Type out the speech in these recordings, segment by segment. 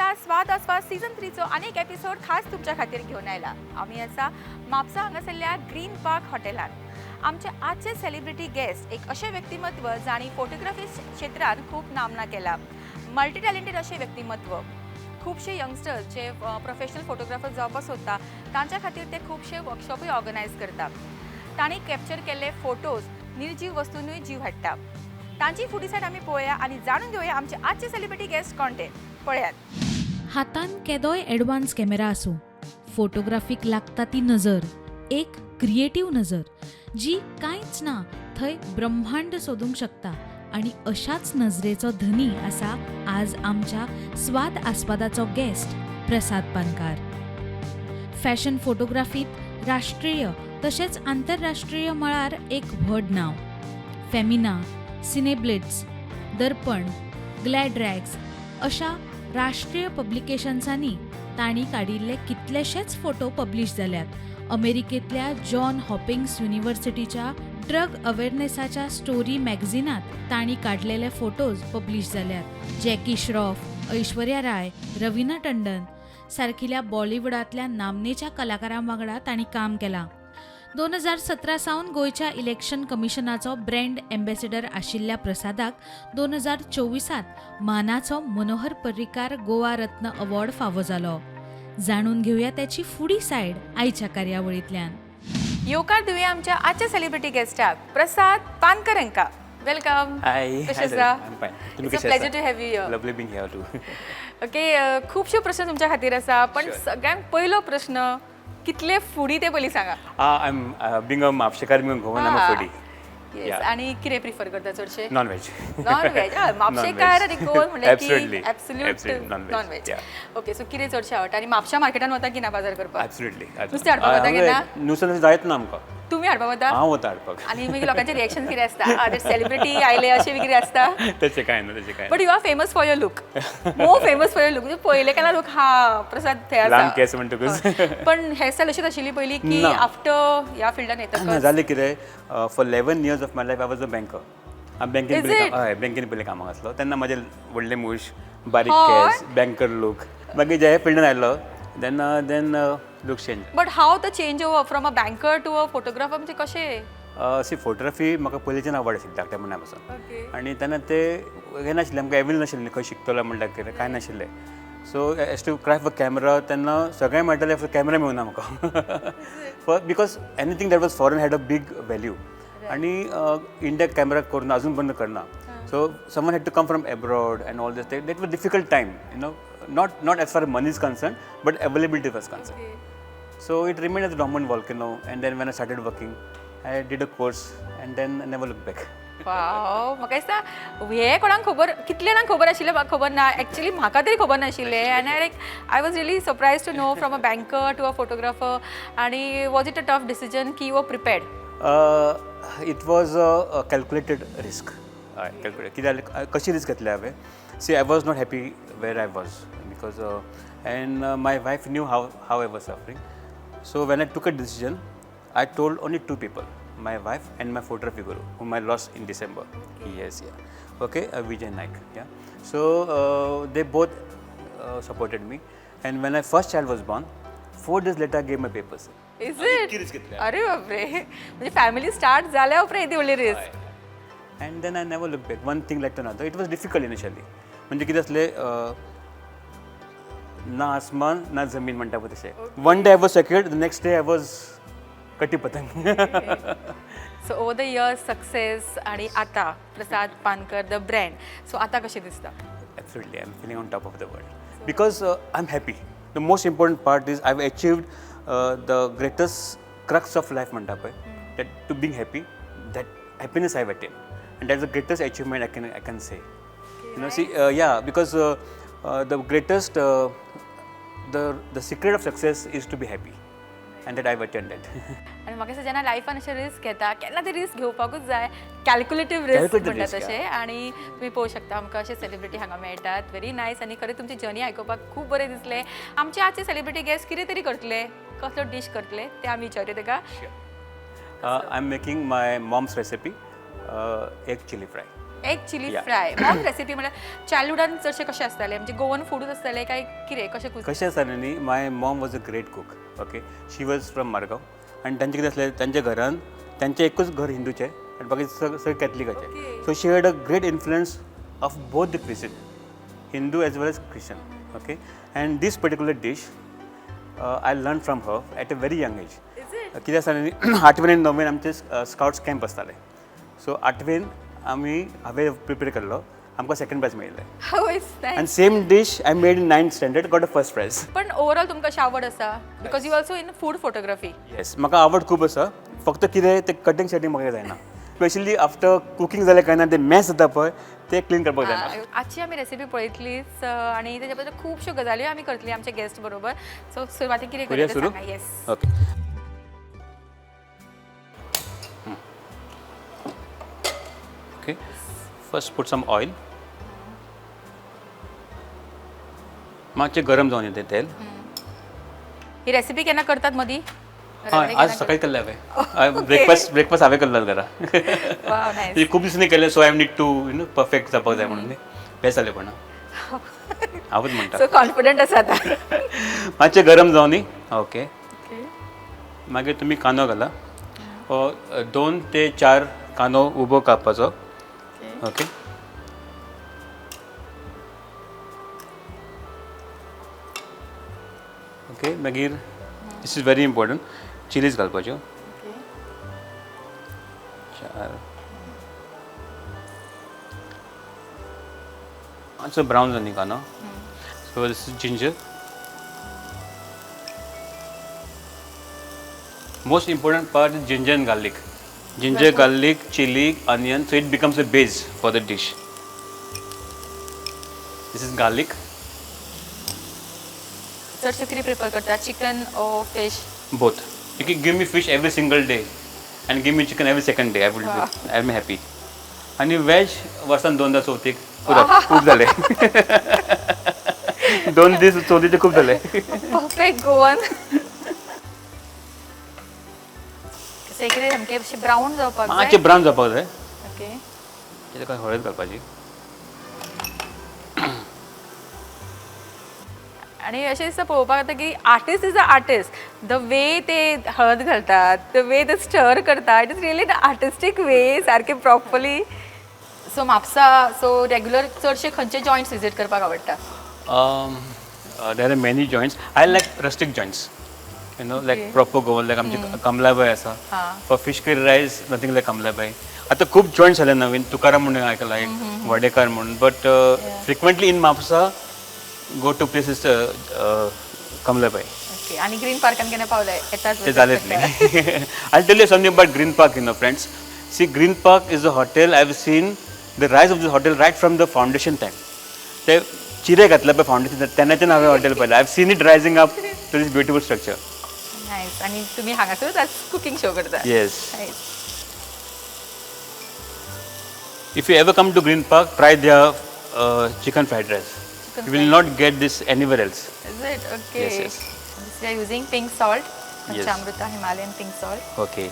आमच्या स्वाद आस्वाद सीझन 3 चो अनेक एपिसोड खास तुमच्या खातीर घेऊन आयला. आमी आसा म्हापसा हांगासरल्या ग्रीन पार्क हॉटेलांत. आमचे आजचे सेलिब्रिटी गेस्ट एक अशें व्यक्तिमत्व जाणी फोटोग्राफी क्षेत्रात खूप नामना केला. मल्टी टॅलेंटेड अशें व्यक्तिमत्व. खूपशे यंगस्टर्स जे प्रोफेशनल फोटोग्राफर जावपाक सोदता तांच्या खातीर ते खूपशे वर्कशॉपय ऑर्गनायज करता. तांणी कॅप्चर केल्ले फोटोज निर्जीव वस्तूंनी जीव हाडटा. तांची फुडी सायड आमी पळोवया आनी जाणून घेवया आमचे आजचे सेलिब्रिटी गेस्ट कोणते. पळयात. हातान केदोय एडवान्स कॅमेरा आसूं, फोटोग्राफीक लागता ती नजर, एक क्रिएटिव्ह नजर जी कांयच ना थंय ब्रह्मांड सोदूंक शकता. आणि अशाच नजरेचो धनी आसा आज आमच्या स्वाद आस्वादाचो गेस्ट प्रसाद पानकार. फॅशन फोटोग्राफीत राष्ट्रीय तशेंच आंतरराष्ट्रीय मळार एक व्हड नांव. फेमिना, सिनेब्लिट्स, दर्पण, ग्लॅड्रॅग्स अशा राष्ट्रीय पब्लिकेशन्सांनी तांणी काडिल्ले कितलेशेच फोटो पब्लिश जाल्यात. अमेरिकेंतल्या जॉन हॉपिंग्स युनिव्हर्सिटीच्या ड्रग अवेअरनेसाच्या स्टोरी मॅगझिनात तांणी काडलेले फोटोज पब्लिश जाल्यात. जॅकी श्रॉफ, ऐश्वर्या राय, रविना टंडन सारकिल्या बॉलिवूडांतल्या नामनेच्या कांतकारां वांगडा तांणी काम केलां. 2017 सावन गोंयच्या इलेक्शन कमिशनाचो ब्रँड एम्बेसेडर आशिल्ल्या प्रसादाक 2024 मानाचो मनोहर पर्रीकार गोवा रत्न अवॉर्ड फावो जालो. जाणून घेवया त्याची फुडी सायड आयच्या कार्यावळींतल्यान. येवकार दिवया आमच्या आजच्या सेलिब्रिटी गेस्टाक प्रसाद पानकर हांकां. वेलकम. Hi. कशे Hi, आसा? I'm fine. It's a pleasure to have you here. Lovely being here too. Okay, खूपशे प्रश्न तुमच्या खातीर आसा पण सगळ्यांत पयलो प्रश्न कितले फुडी ते पयलीं सांगा. I'm being a म्हापशेकार being a Goan, I'm a foodie. Yes. Yeah. आणि कितें प्रिफर करता चडशे? Non-veg. नॉन-व्हेज. म्हापशेकार आणि गोवन म्हणल्यार की Absolutely. Absolute Absolutely non-veg. Non veg. Yeah. Okay, so कितें चडशे आवडटा? आणि म्हापशा मार्केटान वता की ना बाजार करपाक? Absolutely. नुस्तें हाडपाक वता केन्ना? नुस्तें जायत ना आमकां. तुम्ही हाडपाक वता? हांव वता हाडपाक. आणि मागीर लोकांचे रिएक्शन कितें आसता? सेलिब्रिटी आयले अशें बी कितें आसता? तशें कांय ना, तशें कांय ना. But you are famous for your look. More famous for your look. म्हणजे पयले केन्ना लोक हा प्रसाद थंय ल्हान आसा. केस म्हणटकच. पण हेअरस्टायल अशीच आशिल्ली पयलीं की ना. आफ्टर ह्या फिल्डान येतकच? जालें कितें, for 11 years of my life I was a banker. हांव बँकेन Is it? हय बँकेन पयलीं कामाक आसलो. तेन्ना म्हाजे व्हडले मूश, बारीक हय? केस, बँकर लूक. मागीर जे फिल्डान आयलो then look change. But how the change over from a banker to a photographer म्हणजे कशें? सी फोटोग्राफी म्हाका पयलींच्यान आवड आशिल्ली धाकट्या मना पासून. ओके. आनी तेन्ना ते हें नाशिल्लें आमकां एवेल नाशिल्लें खंय शिकतलो म्हणल्यार कितें कांय नाशिल्लें. So as to craft a camera तेन्ना सगळें मेळटालें कॅमेरा मेळूना म्हाका. Because anything that was foreign had a big value. आनी इंडिया कॅमेरा करून अजून पर्यंत करना. So someone had to come from abroad and all this that was difficult time not as far money is concern but availability was concern. So it remained as a dormant volcano, and then when I started working, I did a course, and then I never looked back. Wow, म्हाका दिसता हे कोणाक खबर, कितले जाणांक खबर आशिल्लें म्हाका खबर ना. एक्चुअली म्हाका तरी खबर नाशिल्लें. And I was really surprise to know from a banker to a photographer. आणि was it a tough decision की you were prepared? It was a calculated risk. Calculated. कित्याक कशी रिस्क घेतली हांवें. See, I was not happy where I was because and my wife knew how I was suffering. So when I took a decision, I told only two people, my wife and my photography guru, whom I lost in December. Yes, yeah. Okay, Vijay Naik. Yeah. So they both supported me. And when my first child was born, 4 days later I gave my papers. Is it? अरे बापरे, म्हणजे family start जाल्या उपरांत येदी व्हडली risk. And then I never looked back. One thing led to another. It was difficult initially. म्हणजे कितें आसलें, ना आसमान ना जमीन म्हणटा पळय तशें. One day I was secured, the next day I was कटी पतंग. So over the years success आणि आता प्रसाद पानकर द ब्रँड. सो आता कशें दिसता? Absolutely, I'm feeling on top of the world. Because I'm happy. The most important part is I've achieved the greatest crux of life म्हणटा पळय, that to being happy, that happiness I've attained. And that's the greatest achievement I can say. See, yeah, because the greatest, the secret of success is to be happy. And that I've attained that. आणि म्हाका दिसता जेन्ना लायफान अशें risk घेता केन्ना ते risk घेवपाकूच जाय. कॅल्क्युलेटीव रिस्क म्हणटा तशें. आणि तुम्ही पळोवंक शकता आमकां अशे सेलिब्रिटी हांगा मेळटात. Very nice. आणि खरें तुमची जर्नी आयकुपाक खूब बरें दिसलें. आमचे आजचे सेलिब्रिटी गेस्ट कितें तरी करतले, कसलो डीश करतले ते आमी विचारया तेका. I'm making my mom's recipe, egg chili fry. Egg chilli Yeah. Fry मग रेसिपी म्हळ्यार चायल्डहुडान चडशे कशें आसताले म्हणजे गोवन फूडूच आसताले काय कितें कशें कशें आसा न्ही my mom was a great cook okay she was from Margao आनी तांचें कितें आसलें तांच्या घरान तांचें एकूच घर हिंदूचें आनी बाकी सगळे कॅथलिकाचे Okay. So she had a great influence of both the places Hindu as well as Christian okay and this particular dish I learn from her at a very young age कितें आसतालें न्ही 8वें आनी 9वें आमचे स्काउट्स कॅम्प आसताले so 8वें हांवें प्रिपेर केल्लो आमकां सेकंड प्रायज मेळिल्लें हाव इज आनी same dish I made in 9th standard got a first prize पण ओवरऑल तुमकां अशी आवड आसा because you also in food photography yes म्हाका आवड खूब आसा फक्त कितें तें कटींग शटिंग म्हाका जायना स्पेशली आफ्टर कुकींग जालें काय ना तें मॅस जाता पळय तें क्लीन करपाक जायना आजची आमी रेसिपी पळयतलीच आणि त्याच्या बद्दल खुबश्यो गजाली आमी करतली आमच्या गेस्ट बरोबर सो सुरवातीक कितें करूया करया सुरू yes okay okay first put some oil मातशें गरम जावन येते तेल ही रेसिपी केन्ना करतात मदी हय आज सकाळी केल्लें हांवें ब्रेकफास्ट हांवें केल्लो घरा वाव नायस ते खूब दिसांनी केलें so I need to perfect जावपाक जाय म्हणून बेस जालें पण हांवूच म्हणटा सो कॉन्फिडंट आसा आता मातशें गरम जावन न्ही ओके मागीर तुमी कांदो घाला 2 ते 4 कांदो उबो कापपाचो ओके ओके मागीर दिस इज व्हेरी इम्पॉर्टंट चिलीज घालपाच्यो 4 मातसो ब्रावन जावन न्ही कांदो so this is ginger most important part is ginger and garlic. Ginger, garlic, chili, onion, so it becomes a base for the dish. This is garlic. चडशे कितें prefer करतात chicken और fish Both. You can give me fish every single day and give me chicken every second day. I will be happy. आणि veg वर्सान 2दा चवथीक पुरो खूब जाले 2 दीस चवथीचे खूब जाले परफेक्ट गोवन कितें सामकें अशें ब्रावन जावपाक जाय मातशें ब्रावन जावपाक जाय ओके ताका हळद घालपाची आणि अशें दिसता पळोवपाक जाता की artist is a artist the way ते हळद घालतात द वे ते स्टर करतात it is really the artistic way सारके properly so Mapusa so regular चडशे खंयचे जॉयंट्स विजीट करपाक आवडटा there are many joints. I like rustic joints. You know, like proper Goan, like आमचे कमलाबाई आसा. For fish curry rice, nothing like Kamlabai. आता खूप joints झाले नवीन तुकाराम म्हणून ऐकला एक वडेकर म्हणून but frequently in Mapsa go to places Kamlabai. Okay आणि ग्रीन पार्कान केन्ना पावलाय येतात ते झालेच नाही. I'll tell you something about Green Park, you know, friends. See, Green Park is a hotel. I've seen the rise of this hotel right from the foundation time. ते चिरे घातले पळय फाउंडेशन तेन्नाच्यान हांवें हॉटेल पळयलें I have seen it rising up to this beautiful structure nice आणि तुम्ही हांगासरूच आज कुकिंग शो करता yes if you ever come to green park try their chicken fried rice you will not get this anywhere else is it okay Yes, yes. This are using pink salt पंचामृता Himalayan pink salt okay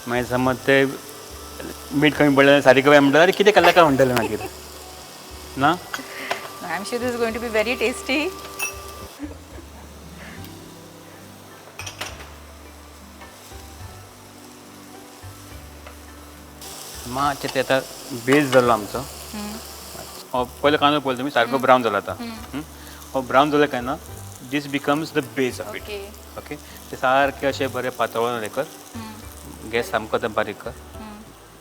मागीर समज ते मीठ कमी पडलें सारकें वेळ म्हणटा अरे कितें केलें काय म्हणटलें मागीर ना I am sure this is going to be very tasty मातशें ते आतां बेज जालो आमचो पयलो कांदो पळयलो तुमी सारको ब्रावन जाला आतां हो ब्रावन जालो काय ना this becomes the beige of it okay okay ते सारकें अशें बरें पातळ हें कर गॅस सामको आतां बारीक कर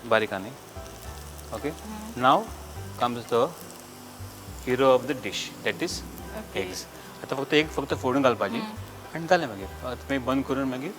बारीक आनी okay now comes the hero of the dish that is eggs आतां फक्त एक फक्त फोडून घालपाची आनी जालें मागीर तुमी बंद करून मागीर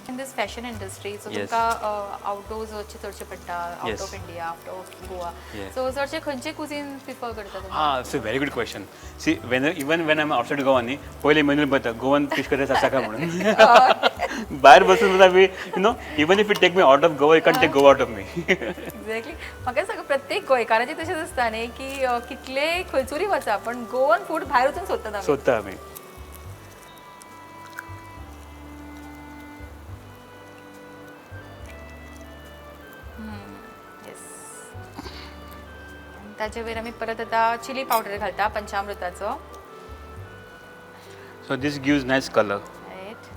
in this fashion industry so Yes. तुमकां आउटडोर्स वचचे चडशे पडटा out Yes. Of India out of Goa Yes. So चडशे खंयचे कुझीन प्रिफर करता तुमी it's a very good question see even when I am outside Goa न्ही पयले मेन्यू पळयता गोवन फीश करी आसा काय म्हणून भायर बसून सुद्दां we you know even if you take me out of Goa you can take Goa out of me exactly म्हाका सांग प्रत्येक गोंयकारांचे तशेंच आसता न्ही की कितले खंयसरूय वचा पण गोवन फूड भायर वचून सोदतात आमी सोदता आमी ताचे वयर आमी परत आता चिली पावडर घालता पंचामृताचो. So this gives nice color Right.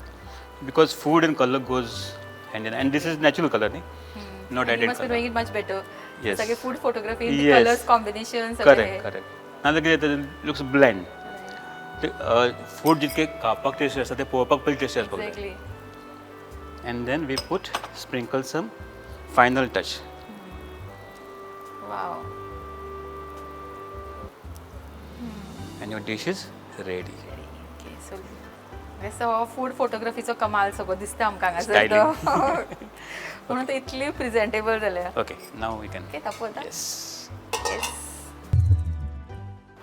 because food and color goes hand in hand. And this is natural color, nahi? Not You added must be color. doing it much better. Yes. सगळे food photography, Yes. Colours combination Correct, correct. Now the it looks bland. Food जितके कापाक tasty असता ते पळोवपाक पयली tasty आसपाक जाय. Exactly. And then we sprinkle some final touch. Wow. And your dish is ready. Okay, so food फोटोग्राफीचो कमाल सगळो दिसता आमकां हांगासर Styling. तो. म्हणून ते इतली प्रेझेंटेबल जाल्या. Okay, now we can. Okay, तापवता. Yes. येस.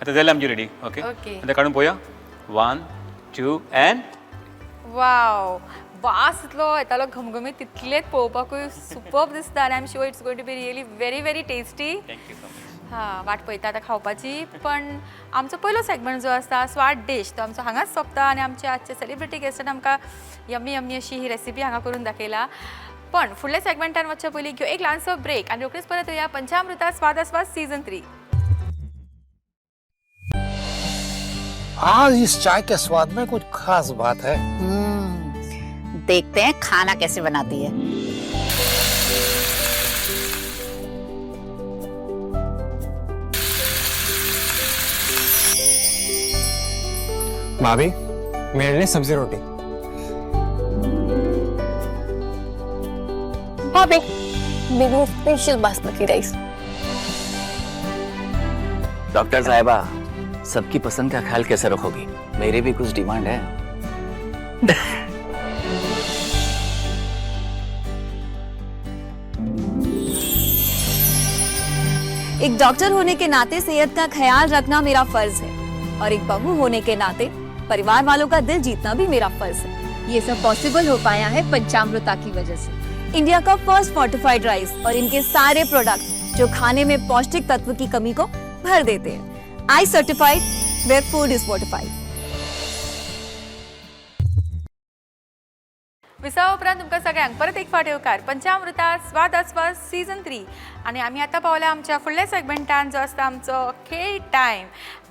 आता जाल्यार आमची रेडी. ओके. Okay. आता काडून पळोवया. 1, 2 and वाव. वास इतलो येतालो घमघमीत तितलेच पळोवपाकूय सुपर्ब दिसता आनी I am sure it's going to be really very very tasty. thank you so much. हां, वाट पळयता आतां खावपाची. पण आमचो पयलो सेगमेंट जो आसता स्वाद डिश तो आमचो हांगाच सोंपता आनी आमच्या आजचे सेलिब्रिटी गेस्टान आमकां यम्मी यम्मी अशी ही रेसिपी हांगा करून दाखयला. पण फुडल्या सेगमेंटान वचच्या पयलीं घेऊ एक ल्हानसो ब्रेक आनी रोखडीच परत येवया पंचामृता स्वादास्वाद सीझन 3. आज इस चाय के स्वाद में कुछ खास बात है. देखते हैं खाना कैसे बनाती है. भाभी मेरे लिए सब्जी रोटी. भाभी मेरे लिए स्पेशल बासमती राइस. डॉक्टर साहिबा, सबकी पसंद का ख्याल कैसे रखोगी? मेरी भी कुछ डिमांड है. एक डॉक्टर होने के नाते सेहत का ख्याल रखना मेरा फर्ज है और एक बहू होने के नाते परिवार वालों का दिल जीतना भी मेरा फर्ज है. ये सब पॉसिबल हो पाया है पंचामृता की वजह से. इंडिया का फर्स्ट फोर्टिफाइड राइस और इनके सारे प्रोडक्ट जो खाने में पौष्टिक तत्व की कमी को भर देते हैं. I certified where food is fortified. विसावा उपरांत तुमकां सगळ्यांक परत एक फावट येवकार पंचामृता स्वादास्वाद सीझन 3 आनी आमी आतां पावल्या आमच्या फुडल्या सेगमेंटान जो आसता आमचो खेळ टायम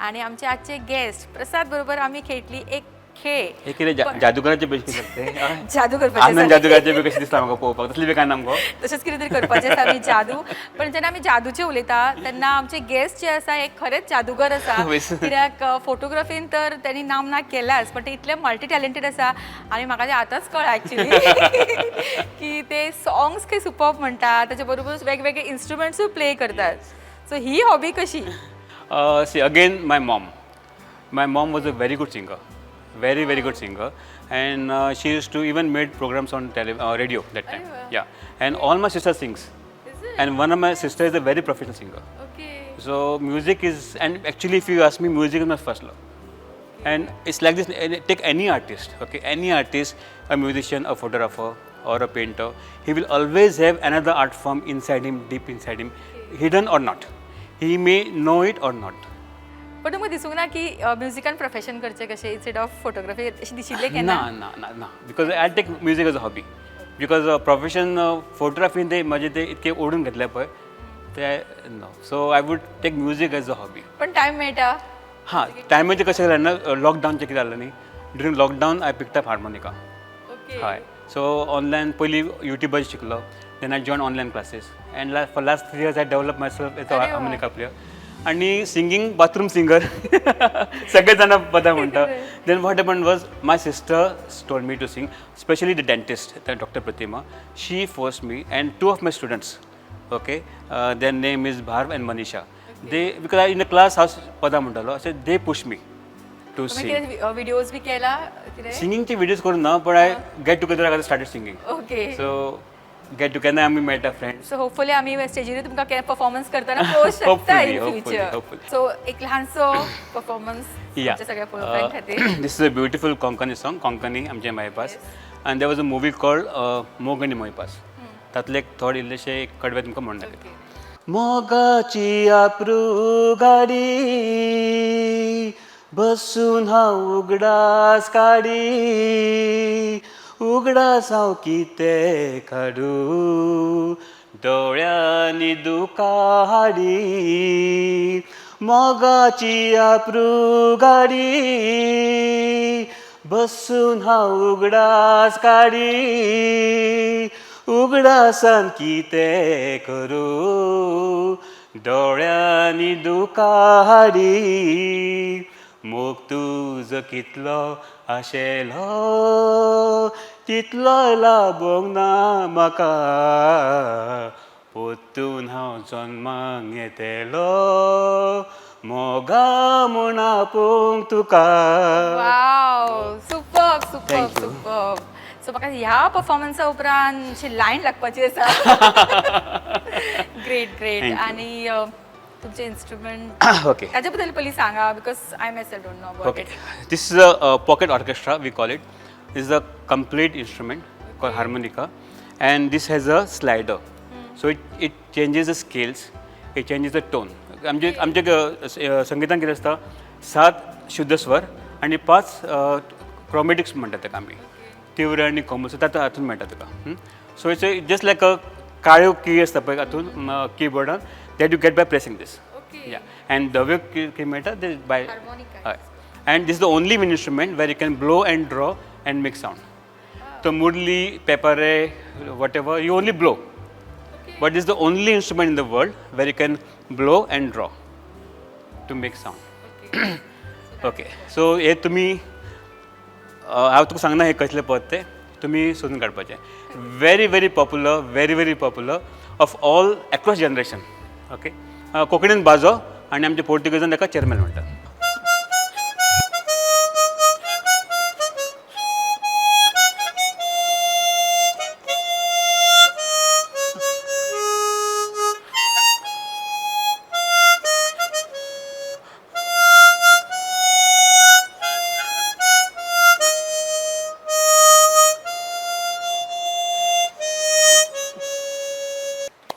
आनी आमचे आजचे गेस्ट प्रसाद बरोबर आमी खेळटली एक खेळ. हे कितें जादूगराचे पैकी शकते. जादू आनंद करपाचे जादूगराचे बी कशें दिसता म्हाका पळोवपाक. तसली बी काय ना मगो. तशेंच कितें तरी करपाचें आसा आमी जादू. पण जेन्ना आमी जादूचे उलयता तेन्ना आमचे गेस्ट जे आसा एक खरेंच जादूगर आसा. कित्याक फोटोग्राफीन तर त्यांनी नामना केलाच पण ते इतले मल्टी टॅलेंटेड आसा आनी म्हाका ते आतांच कळ्ळां एक्चुली की ते सॉंग्स खंय सुपर्ब म्हणटात ताचे बरोबर वेगवेगळे इन्स्ट्रुमेंट्सूय प्ले करतात. सो ही हॉबी कशी? See, again, my mom was a very good singer, very good singer, and she used to even made programs on radio that time. Yeah, and all my sisters sings, and one of my sisters is a very professional singer. Okay. So music is, and actually, if you ask me, music is my first love. And it's like this. Take any artist, okay, any artist, a musician, a photographer, or a painter. He will always have another art form inside him, deep inside him, hidden or not. He may know it or not. पण तुमकां दिसूंक ना की म्युझिकान profession करचें कशें instead of photography अशें दिशिल्लें केन्ना? ना because I take music as a hobby because profession फोटोग्राफीन ते माझे ते इतके ओढून घेतले पळय ते no so I would take music as a hobby. पण टायम मेळटा? हां टायम म्हणजे कशें जालें ना लॉकडावनचें कितें जालें न्ही during lockdown I picked up harmonica. Okay. हय सो ऑनलायन पयलीं युट्यूबार शिकलो then I join online classes and for last 3 years I develop myself as a अरे वा. हार्मोनिका प्लेयर आणि सिंगींग बाथरूम सिंगर सगळे जाणां पदां म्हणटा. Then what happen was my sister told me to sing specially the dentist doctor Pratima she force me and 2 of my students okay their name is Bharv and Manisha. They because I in the class हांव पदां म्हणटालो अशें they push me to तुम्ही sing. कितें videos बी केला कितें? सिंगींगचे videos करून ना पण I get together I started singing. Okay. So get together आमी मेळटा फ्रेंड्स. सो होपफुली आम्ही स्टेजीर तुमकां केन्ना परफॉर्मन्स करतना पळोवंक शकता Hopefully, in hopefully, future. hopefully. So एक ल्हानसो परफॉर्मन्स Yeah. आमच्या सगळ्या पळोवप्यां खातीर. This is a beautiful Konkani song, Konkani आमचे मायपास. And there was a movie called Mogni मोयपास. तातले एक थोडे इल्लेशे एक कडवे तुमकां म्हणून दाखयता. मोगाची आपरू गाडी बसून हांव उगडास काडी उगडास हांव कितें काडू डोळ्यांनी दुका हाडी मोगाची आपरू गाडी बसून हांव उगडास काडी उगडासान कितें करूं डोळ्यांनी दुका हाडी मोग तुजो कितलो आशेलो तितलो लाबोंक ना म्हाका पोत्तून हांव जन्माक येतेलो मोगा म्हूण आपोवंक तुका. Wow superb superb Thank you. Superb. So म्हाका ह्या परफॉर्मन्सा उपरांत अशी लायन लागपाची आसा. Great great. Thank you. आणि तुमचे इन्स्ट्रुमेंट ओके त्याच्या बद्दल पयलीं सांगा because I myself don't know about Okay, it. this is a pocket orchestra, we call it. This is a complete instrument called harmonica, and this has a slider. So it changes the scales, it changes the tone. आमच्या संगीतान कितें आसता 7 शुद्ध स्वर आणि 5 chromatics म्हणटात ताका आमी तीव्र आणि कोमल. सो तातूंत मेळटा तुका. So it's just like a काळ्यो की आसता पळय हातून कीबोर्डान that you get by pressing this. Yeah and धव्यो की मेळटा ते बाय हय. And this is the only wind instrument where you can blow and draw and make sound. So murli, pepare, whatever, you only blow. But this is the only instrument in the world where you can blow and draw to make sound. Okay. So हे तुम्ही हांव तुका सांगना हे कसले पद ते तुम्ही सोदून काडपाचे. Very popular of all across generation. Okay. कोंकणीन बाजो आनी आमच्या पोर्तुगीजान ताका चेरमेल म्हणटात.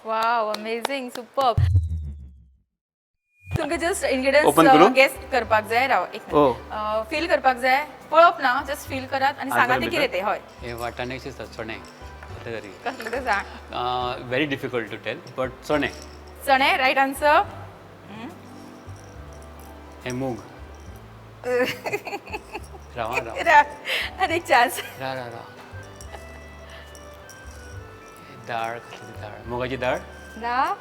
Wow amazing superb. तुमकां जस्ट Open इंग्रेडियंट्स करूं? गेस करपाक जाय. राव एक फील करपाक जाय. पळप ना जस्ट फील करात आनी सांगा ते कितें ते. हय हे वाटाण्याचे चणे तरी कसले ते सांग. Very difficult to tell but चणे चणे रायट आन्सर. हे मूग राव आनी एक चान्स. डाळ कसली डाळ मुगाची डाळ राव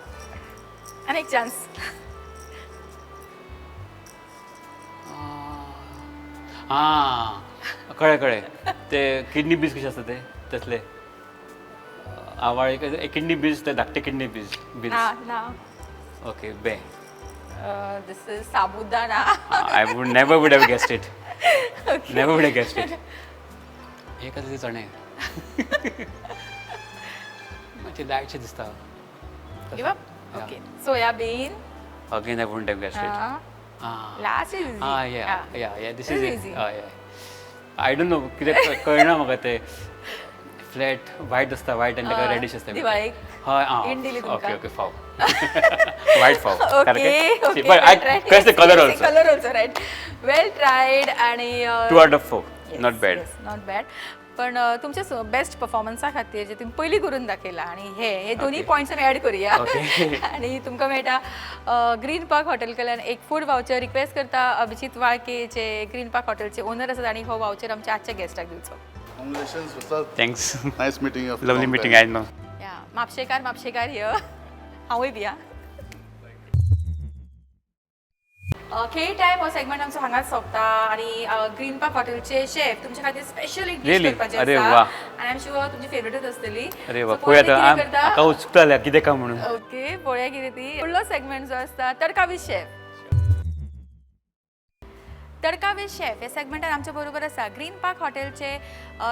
आनी एक चान्स. कळे ते किडनी बीज कशे असतात ते तसले आवाळे किडनी बीज ते धाकटे किडनी बीज ना ओके बे this is sabudana. I would never would have guessed it. Never would have guessed it. हे कसले चणे मातशे दायचे दिसता. Okay soybean. Again I wouldn't have guessed it. Last is yeah, this is easy. I don't know कितें कळना म्हाका ते फ्लॅट व्हायट आसता व्हायट आनी ताका रेडीश आसता दिवाळीक हय हिंट दिली तुमकां. ओके फाव व्हायट फाव okay but I catch the colour also. Colour also right. Well tried आणि 2 out of 4 not bad. Not bad. पण तुमच्या बेस्ट परफॉर्मन्सा खातीर जे तुम्ही पयलीं करून दाखयला आणि हे दोन्ही पॉयंट्स आमी ऍड करूया. आणि तुमकां मेळटा ग्रीन पार्क हॉटेल कडल्यान एक फूड वावचर. रिक्वेस्ट करता अभिजीत वाळके जे ग्रीन पार्क हॉटेलचे ओनर आसात आणि हो वावचर आमच्या आजच्या गेस्टाक दिवचो. Congratulations, Ustad. Thanks. Nice meeting you. after lovely long meeting time. I know. या म्हापशेकार य हांवूय बी. खेळ टायम हो सेगमेंट आमचो हांगाच सोंपता आणि ग्रीन पार्क हॉटेलचे शेफ तुमच्या खातीर स्पेशल एक डिश Really? करपाचे अरे आसा. वा. आणि आय शुअर तुमची फेवरेटच आसतली. अरे वा So, पळय पळोवया आतां कितें करता. म्हाका उत्सुकता कितें काय म्हणून. ओके पळोवया कितें ती. फुडलो सेगमेंट जो आसता तडका with chef. Tadka with chef या सेगमेंटान आमच्या बरोबर आसा ग्रीन पार्क हॉटेलचे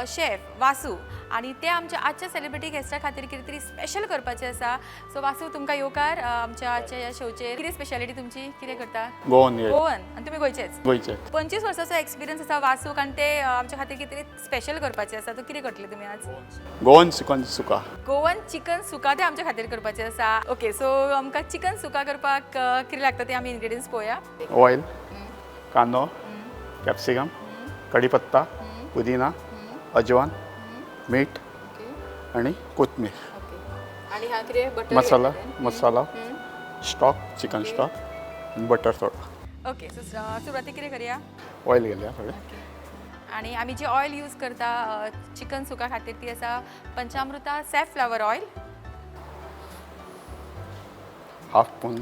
शेफ वासू आणि ते आमच्या आजच्या सेलिब्रिटी गेस्टा खातीर कितें तरी स्पेशल करपाचें आसा. सो वासू तुमकां येवकार आमच्या आजच्या ह्या शोचेर. कितें स्पेशालिटी तुमची कितें करता. गोवन ये गोवन आणि तुम्ही गोंयचेच. गोयचे 25 वर्सांचो एक्सपिरियन्स आसा वासूक आणि ते आमच्या खातीर कितें तरी स्पेशल करपाचें आसा. तो कितें करतले तुमी आज. गोवन चिकन सुका गोवन चिकन सुका ते आमच्या खातीर करपाचें आसा. ओके सो आमकां चिकन सुका करपाक कितें लागता ते आमी इन्ग्रेडियंट्स पळोवया. ऑयल कांदो कॅप्सिकम कढीपत्ता पुदिना अजवान मीठ आणि कोथमीर आणि हा कितें butter masala masala stock chicken stock आणि बटर थोडा ओके सो सुरवातीक कितें करया ऑयल घालया थोडे आणि आमी जी ऑयल यूज करता चिकन सुका खातीर ती आसा पंचामृता safflower oil half spoon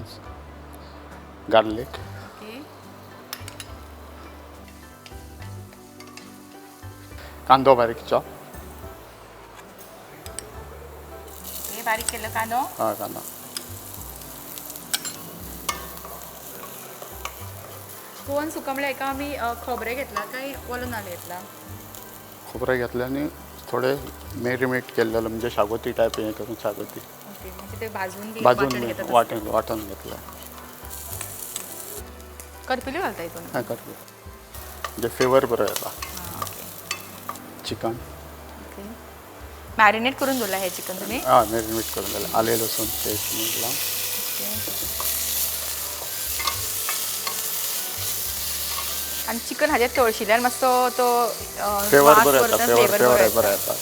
garlic okay कांदो बारीक चॉप हे बारीक केल्लो कांदो कांदा गोवन सुका म्हळ्यार एका आमी खोबरें घेतला काय ओलो नाल्ल घेतला खोबरें घातलें आनी थोडे मेरिनेट केल्लेलो म्हणजे शागोती टायप हें करून शागोती ओके म्हणजे ते भाजून बी भाजून वांटण घेतात वाटून घेतलं करपिल्यो घालता हितून काय करतो म्हणजे फ्लेवर बरो येता चिकन ओके मॅरिनेट करून दवरला हे चिकन तुमी मेरिनेट करून दिलं आले लसूण पेस्ट म्हटलं आणि चिकन हाजेर तळशिल्यार मातसो तो फ्लेवर वास बरो वरता, येता flavor फ्लेवर बरो बरो येता. येता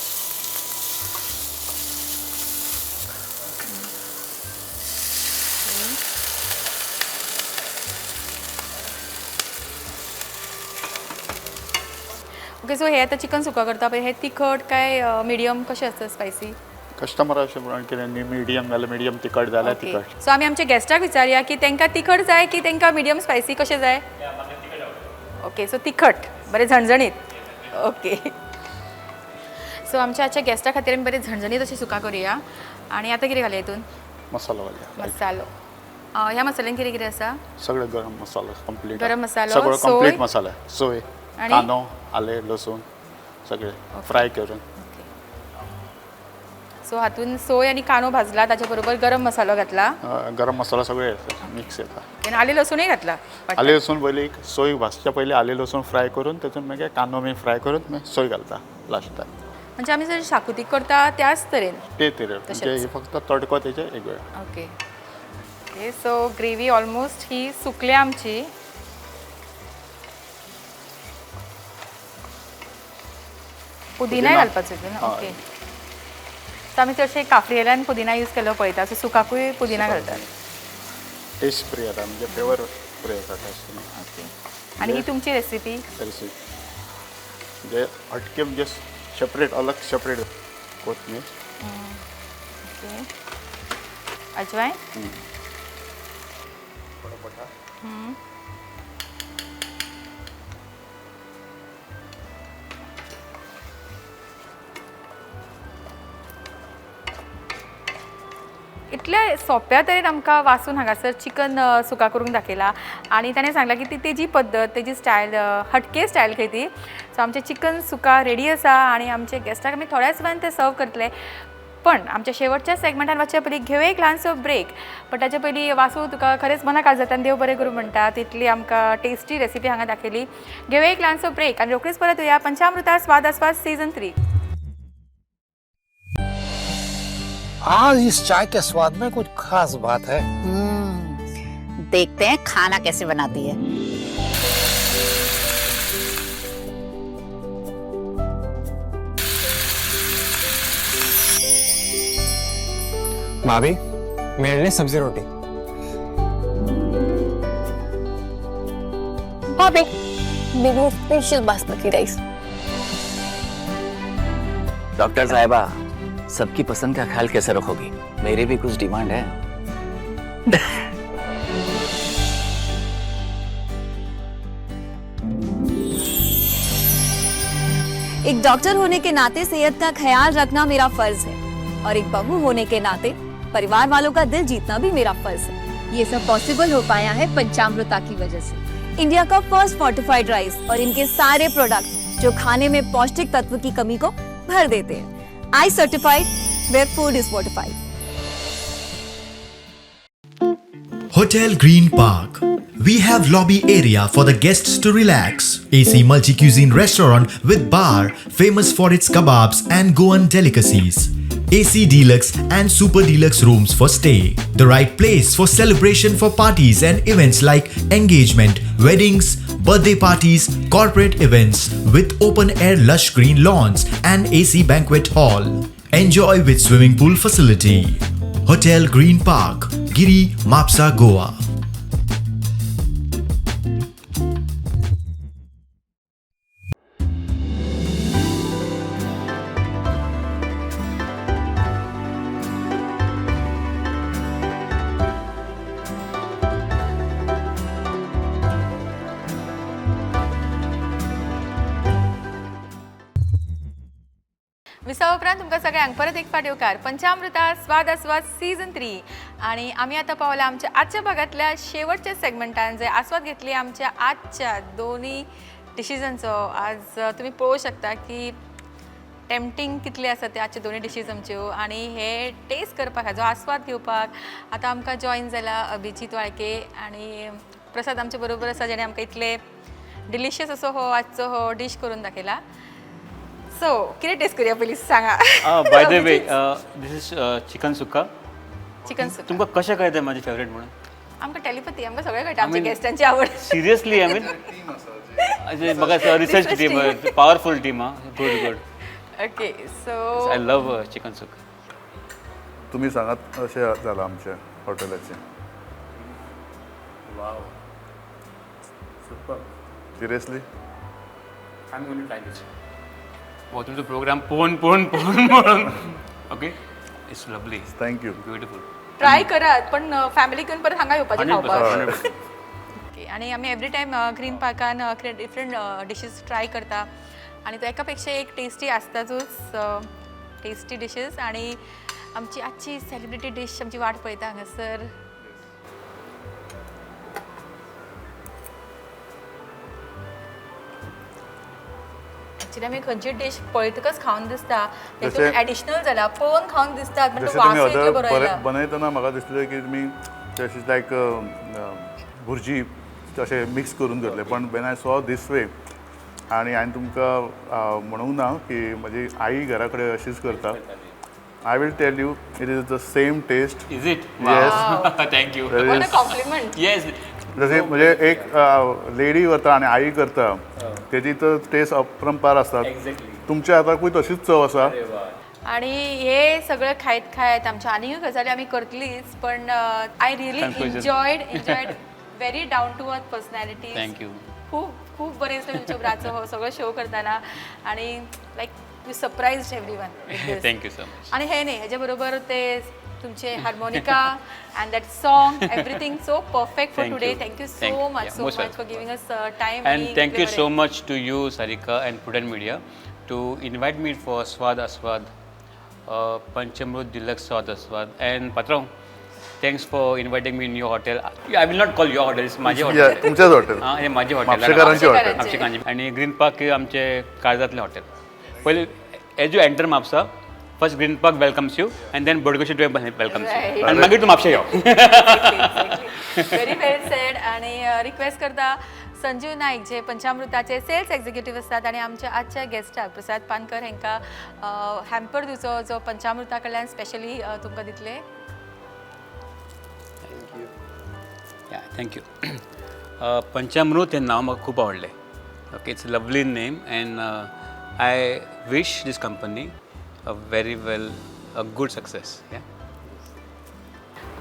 ओके सो हे आता चिकन सुका करता पळय हे तिखट काय मिडियम कशें आसता स्पायसी कस्टमर अशें म्हणून कितें मिडियम जाल्यार मिडियम तिखट जाल्यार तिखट सो आमी आमच्या गेस्टाक विचारया की तांकां तिखट जाय की तांकां मिडियम स्पायसी कशें जाय ओके सो तिखट बरें झणझणीत ओके सो आमच्या आजच्या गेस्टा खातीर आमी बरें झणझणीत अशें सुका करुया आणि आता कितें घालया हितून मसालो घालया मसालो ह्या मसाल्यान कितें कितें आसा सगळे गरम मसालो कंप्लीट गरम मसालो, सगळं सोय. कंप्लीट मसाला सोय आणि? कांदो आले लसूण सगळे फ्राय करून सो हातून सोय आणि कांदो भाजला ताच्या बरोबर गरम मसालो घातला गरम मसाला सगळे मिक्स येता आणि आले लसूणय घातला आले लसूण पयलीं सोय भाजच्या पयलीं आले लसूण फ्राय करून तातूंत मागीर कांदो बी फ्राय करून मागीर सोय घालता लास्टाक म्हणजे आमी जर शाकुती करता त्याच तरेन ते तरेन म्हणजे ही फक्त तडको तेजे एक वेळ okay okay so gravy almost ही सुकल्या आमची पुदिना घालपाचो हितून ओके सो आमी चडशे काफ्रियेल्यान पुदिना यूज केलो पळयता सो सुकाकूय पुदिना घालतात टेस्ट फ्री येता म्हणजे फ्लेवर फ्री येता टेस्ट ओके आणि ही तुमची रेसिपी तशी म्हणजे हटके म्हणजे सेपरेट अलग सेपरेट कोथमीर ओके अजवाइन इतल्या सोप्या तरेन आमकां वाचून हांगासर चिकन सुका करूंक दाखयला आणि ताणें सांगला की ती तेजी पद्दत तेजी स्टायल हटके स्टायल खंय ती सो आमचें चिकन सुका रेडी आसा आणि आमचे गेस्टाक आमी थोड्याच वेळान ते सर्व करतले पण आमच्या शेवटच्या सेगमेंटान वचचे पयलीं घेवया एक ल्हानसो ब्रेक पण ताचे पयलीं वासू तुका खरेंच मनाक काळ जाता आनी देव बरें करूं म्हणटा तितली आमकां टेस्टी रेसिपी हांगा दाखयली घेवया एक ल्हानसो ब्रेक आनी रोखडीच परत येया पंचामृता स्वाद आस्वाद सीझन 3 आज इस चाय के स्वाद में कुछ खास बात है। देखते हैं खाना कैसे बनाती है। भाभी मेरे लिए सब्जी रोटी। भाभी मेरे लिए स्पेशल बासमती राइस। डॉक्टर साहिबा सबकी पसंद का ख्याल कैसे रखोगी? मेरी भी कुछ डिमांड है। एक डॉक्टर होने के नाते सेहत का ख्याल रखना मेरा फर्ज है और एक बहू होने के नाते परिवार वालों का दिल जीतना भी मेरा फर्ज है। ये सब पॉसिबल हो पाया है पंचामृता की वजह से। इंडिया का फर्स्ट फोर्टिफाइड राइस और इनके सारे प्रोडक्ट जो खाने में पौष्टिक तत्व की कमी को भर देते हैं। I certified where food is fortified. Hotel Green Park. We have lobby area for the guests to relax. AC multi-cuisine restaurant with bar famous for its kebabs and Goan delicacies. AC deluxe and super deluxe rooms for stay. The right place for celebration for parties and events like engagement, weddings, birthday parties, corporate events with open air lush green lawns and AC banquet hall. Enjoy with swimming pool facility. Hotel Green Park, Giri, Mapsa, Goa. विसावा उपरांत तुमकां सगळ्यांक परत एक फावट येवकार पंचामृता स्वाद आस्वाद सीझन 3 आणि आमी आतां पावला आमच्या आजच्या भागातल्या शेवटच्या सेगमेंटान जे आस्वाद घेतली आमच्या आजच्या दोन्ही डिशिजांचो. आज तुम्ही पळोवंक शकता की टेम्पटिंग कितले आसा ते आजचे दोन्ही डिशीज आमच्यो आणि हे टेस्ट करपाक हाजो आस्वाद घेवपाक आतां आमकां जॉइन जाला अभिजीत वाळके आणि प्रसाद आमचे बरोबर आसा जेणे आमकां इतले डिलिशियस असो हो आजचो हो डिश करून दाखयला. सो कितें टेस्ट करूया पयलीं सांगा. By the way this is chicken sukka. Chicken sukka तुमकां कशें कळटा म्हाजें फेवरेट म्हणून? आमकां टेलिपथी आमकां सगळें कळटा आमच्या गेस्टांची आवड. सिरियसली आय मीन म्हाका research team powerful team good good. Okay so I love chicken sukka. तुम्ही सांगात अशें जालां आमच्या हॉटेलाचें. Wow super. Seriously I am going to try this. हो तुमचो प्रोग्राम पळोवन म्हणून okay it's lovely. Thank you. Beautiful. Try करात पण फॅमिली घेवन परत हांगा येवपाचें 100%, खावपाक. 100%. ओके आणि आमी एवरी टायम ग्रीन पार्कान डिफरंट डिशीज ट्राय करता आणि तो एका पेक्षा एक टेस्टी आसतातूच टेस्टी डिशीज. आणि आमची आजची सेलिब्रिटी डिश आमची वाट पळयता हांगासर. एक्चुअली आमी खंयची डिश पळयतकच खावन दिसता तेतून एडिशनल जाला पळोवन खावन दिसता पण तो जशें तुमी वास बरो ऑर्डर येयला. बनयतना म्हाका दिसलें की तुमी तशीच लायक भुर्जी अशें मिक्स करून घेतले पण वेन आय सॉ दीस वे आनी हांवें तुमकां म्हणूंक ना की म्हजी आई घरा कडेन अशीच करता. I will tell you it is the same taste. Is it? Yes. Thank you. What a compliment. Yes. जसे म्हणजे एक लेडी करता आणि आई करता तेजी तर टेस्ट अपरंपार असतात. तुमच्या हाताकूय तशीच चव आसा. आणि हे सगळं खायत आमच्या आनीक गजाली आमी करतलीच पण I really enjoyed very down to earth personality. Thank you. खूप खूप बरें दिसलें तुमच्या ब्राचो हो सगळं शो करताना आणि like you सरप्रायज्ड everyone. Thank you so much. आणि हे नाही हेच्या बरोबर ते तुमचे harmonica and that song everything so perfect for Thank today. you. Thank you Thank so you. Much Yeah, so most much welcome. For giving us time. And thank you so much to you, Sarika and Prudent Media, to invite me for Swad Aswad, Panchamrut Deluxe Swad Aswad. And Patrao, thanks for inviting me in your hotel. I will not call your hotel, it's माझे Yeah, hotel. तुमच्याच hotel. हे माझे hotel. म्हापशेकारांचे hotel. म्हापशेकारांचे. आणि Green Park आमचे काळजातले hotel. पहिले as you enter Mapusa first Green Park welcomes you and then Bodgeshwar welcomes Right. You. आणि मागीर तूं म्हापशा यो. Very well said. आणि रिक्वेस्ट करता संजीव नाईक जे पंचामृताचे सेल्स एक्झिक्युटिव्ह असतात आणि आमच्या आजच्या गेस्टाक प्रसाद पानकर हांकां हॅम्पर दिवचो जो पंचामृता कडल्यान स्पेशली तुमकां दितले. थँक्यू. पंचामृत हे नाव म्हाका खूप आवडलें. Okay it's lovely name and I wish this company a very well a good success.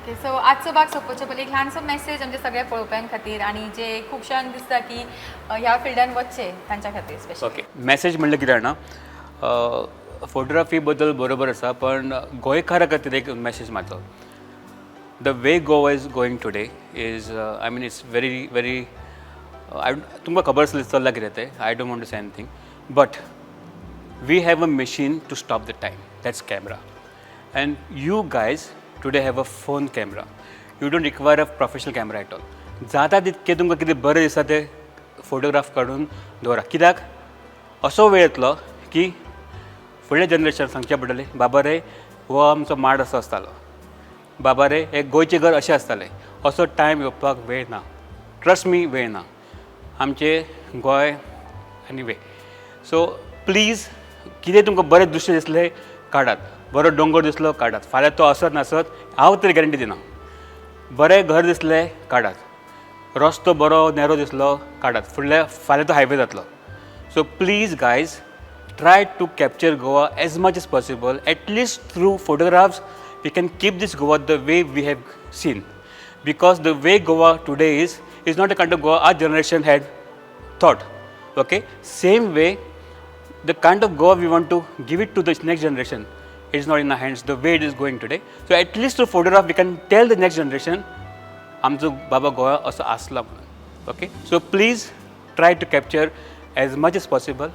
Okay so आजचो भाग सोंपोवचे पयलीं एक ल्हानसो मेसेज आमच्या सगळ्या पळोवप्यां खातीर आणि जे खुबशांक दिसता की ह्या फिल्डान वचचे तांच्या खातीर स्पेशली. ओके मॅसेज म्हणल्यार कितें जाणा फोटोग्राफी बद्दल बरोबर आसा पण गोंयकारा खातीर एक मॅसेज मारलो. The way Goa is going today is I mean it's very very तुमकां खबर आसलें चल्लां कितें तें. I don't want to say anything but we have a machine to stop the time that's camera and you guys today have a phone camera. You don't require a professional camera at all. जाता तितकें तुमकां कितें बरें दिसता तें photograph काडून दवरा. कित्याक असो वेळ येतलो की फुडल्या जनरेशन सांगचें पडटलें बाबा रे हो आमचो माड असो आसतालो. बाबा रे हे गोंयचें घर अशें आसतालें. असो टायम येवपाक वेळ ना. ट्रस्ट मी वेळ ना. आमचें गोंय आनी वे. सो प्लीज कितें तुमकां बरें दृश्य दिसलें काडात. बरो डोंगर दिसलो काडात. फाल्यां तो आसत नासत हांव तरी गॅरंटी दिना. बरें घर दिसलें काडात. रस्तो बरो नेरो दिसलो काडात. फाल्यां तो हायवे जातलो. So please guys try to capture Goa as much as possible, at least through photographs, we can keep this Goa the way we have seen. Because the way Goa today is not the kind of Goa our generation had thought. Okay? Same way, the kind of Goa we want to give it to the next generation, it is not in our hands the way it is going today. So at least through photograph we can tell the next generation, आमचो बाबा गोवा असो आसला म्हणून. Okay? So please try to capture as much as possible,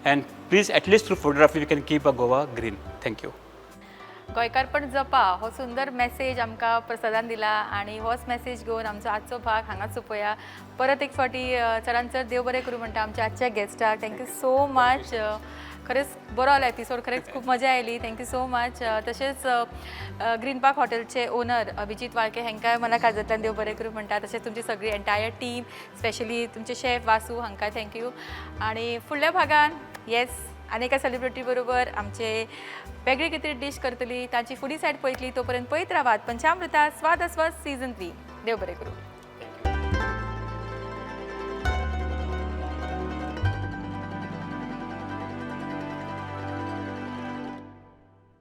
and please at least through photography we can keep our Goa green. Thank you. गोंयकारपण जपा हो सुंदर message आमकां प्रसादान दिला आनी होच मेसेज घेवन आमचो आजचो भाग हांगाच सोंपया. परत एक फावटी चडांत चड देव बरें करूं म्हणटा आमच्या आजच्या गेस्टाक. Thank you so much. खरेंच बरो आलो एपिसोड, खरेंच खूब मजा आयली. Thank you so much. तशेंच ग्रीन पार्क हॉटेलचे ओनर अभिजीत वाळके हांकांय मना काळजांतल्यान देव बरें करूं म्हणटा. तशेंच तुमची सगळी एंटायर टीम, स्पेशली तुमचे शेफ वासू हांकांय थँक्यू. आनी फुडल्या भागान येस आनी एका सेलिब्रिटी बरोबर आमचे वेगळी कितें डीश करतली, तांची फुडली सायड पळयतली. तोपर्यंत पळयत रावात पंचामृता स्वाद आस्वाद सीझन 3. देव बरें करूं.